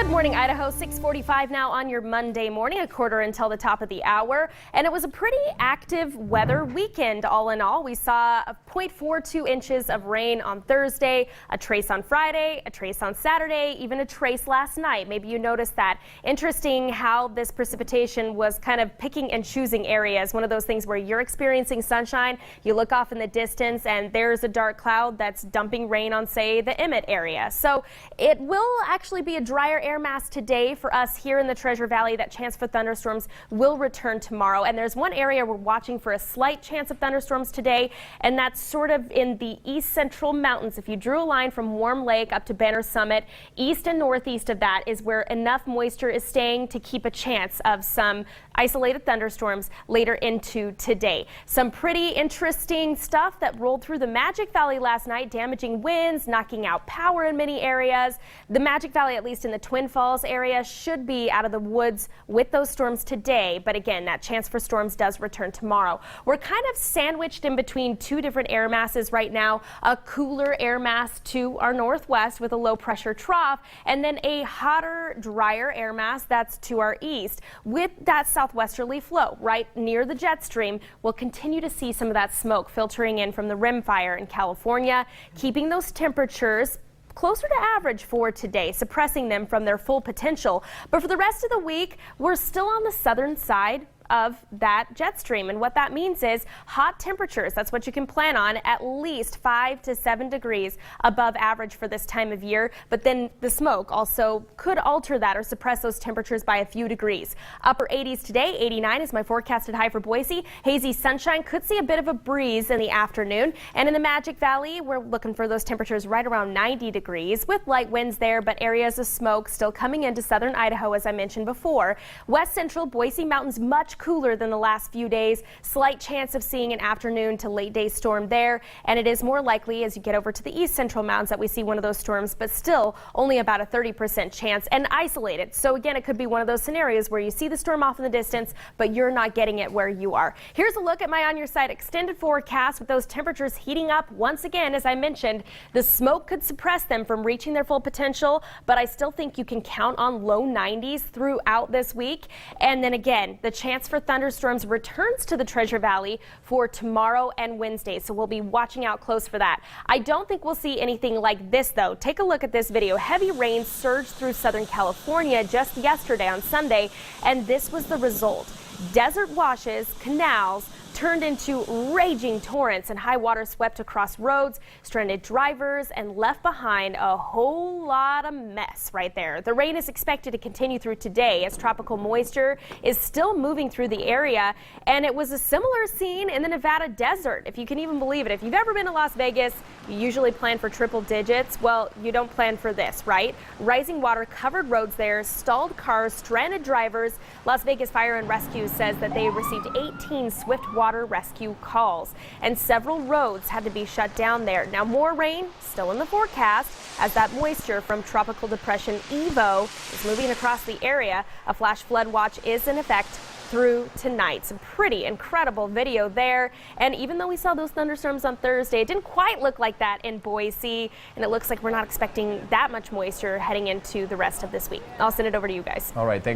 Good morning, Idaho. 6:45 now on your Monday morning, a quarter until the top of the hour. And it was a pretty active weather weekend all in all. We saw 0.42 inches of rain on Thursday, a trace on Friday, a trace on Saturday, even a trace last night. Maybe you noticed that. Interesting how this precipitation was kind of picking and choosing areas. One of those things where you're experiencing sunshine, you look off in the distance and there's a dark cloud that's dumping rain on, say, the Emmett area. So it will actually be a drier air mass today for us here in the Treasure Valley. That chance for thunderstorms will return tomorrow. And there's one area we're watching for a slight chance of thunderstorms today, and that's sort of in the east central mountains. If you drew a line from Warm Lake up to Banner Summit, east and northeast of that is where enough moisture is staying to keep a chance of some isolated thunderstorms later into today. Some pretty interesting stuff that rolled through the Magic Valley last night, damaging winds, knocking out power in many areas. The Magic Valley, at least in the Twin Falls area, should be out of the woods with those storms today. But again, that chance for storms does return tomorrow. We're kind of sandwiched in between two different air masses right now. A cooler air mass to our northwest with a low pressure trough, and then a hotter, drier air mass that's to our east with that southwesterly flow right near the jet stream. We'll continue to see some of that smoke filtering in from the rim fire in California, keeping those temperatures closer to average for today, suppressing them from their full potential. But for the rest of the week, we're still on the southern side of that jet stream, and what that means is hot temperatures. That's what you can plan on, at least 5 to 7 degrees above average for this time of year. But then the smoke also could alter that or suppress those temperatures by a few degrees. Upper 80s today, 89 is my forecasted high for Boise. Hazy sunshine, could see a bit of a breeze in the afternoon. And in the Magic Valley, we're looking for those temperatures right around 90 degrees with light winds there, but areas of smoke still coming into southern Idaho, as I mentioned before. West central Boise Mountains, much cooler than the last few days. Slight chance of seeing an afternoon to late day storm there, and it is more likely as you get over to the east central mountains that we see one of those storms, but still only about a 30% chance and isolated. So again, it could be one of those scenarios where you see the storm off in the distance, but you're not getting it where you are. Here's a look at my on your side extended forecast with those temperatures heating up once again. As I mentioned, the smoke could suppress them from reaching their full potential, but I still think you can count on low 90s throughout this week. And then again, the chance for thunderstorms returns to the Treasure Valley for tomorrow and Wednesday, so we'll be watching out close for that. I don't think we'll see anything like this though. Take a look at this video. Heavy rain surged through Southern California just yesterday on Sunday, and this was the result. Desert washes, canals, turned into raging torrents, and high water swept across roads, stranded drivers, and left behind a whole lot of mess right there. The rain is expected to continue through today as tropical moisture is still moving through the area, and it was a similar scene in the Nevada desert, if you can even believe it. If you've ever been to Las Vegas, you usually plan for triple digits. Well, you don't plan for this, right? Rising water covered roads there, stalled cars, stranded drivers. Las Vegas Fire and Rescue says that they received 18 swift water rescue calls, and several roads had to be shut down there. Now, more rain still in the forecast as that moisture from Tropical Depression Evo is moving across the area. A flash flood watch is in effect through tonight. Some pretty incredible video there. And even though we saw those thunderstorms on Thursday, it didn't quite look like that in Boise, and it looks like we're not expecting that much moisture heading into the rest of this week. I'll send it over to you guys. All right, thanks.